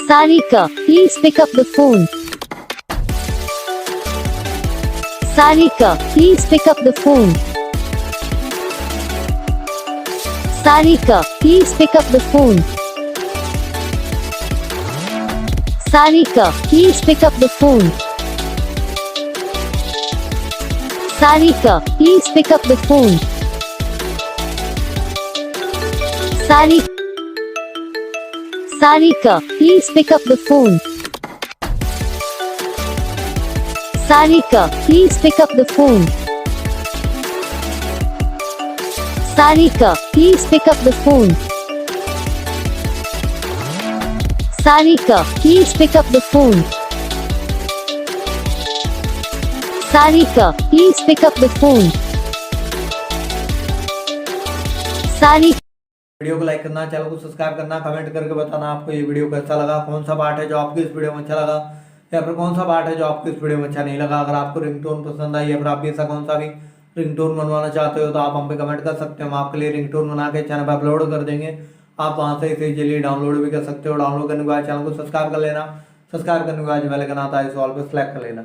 Sarita, please pick up the phone. Sarita, please pick up the phone. Sarita, please pick up the phone. Sarita, please pick up the phone. Sarita, please pick up the phone. Sarita, please pick up the phone. Sarita, please pick up the phone. Sarita, please pick up the phone. Sarita, please pick up the phone. Sarita, please pick up the phone. Sarita. Video को like करना, channel को subscribe करना, comment करके बताना आपको ये video कैसा लगा, कौन सा पार्ट है जो आपको इस वीडियो में अच्छा लगा या फिर कौन सा पार्ट है जो आपको इस वीडियो में अच्छा नहीं लगा। अगर आपको रिंगटोन पसंद आई या फिर आप भी ऐसा कौन सा भी रिंगटोन बनवाना चाहते हो तो आप हम पे कमेंट कर सकते हो। हम आपके लिए रिंगटोन बना के चैनल पर अपलोड कर देंगे। आप वहाँ से इसे इजीली डाउनलोड भी कर सकते हो। डाउनलोड करने के बाद चैनल को सब्सक्राइब कर लेना। सब्सक्राइब करने के बाद बेल आइकन आता है, इसे ऑल पे सेलेक्ट कर लेना।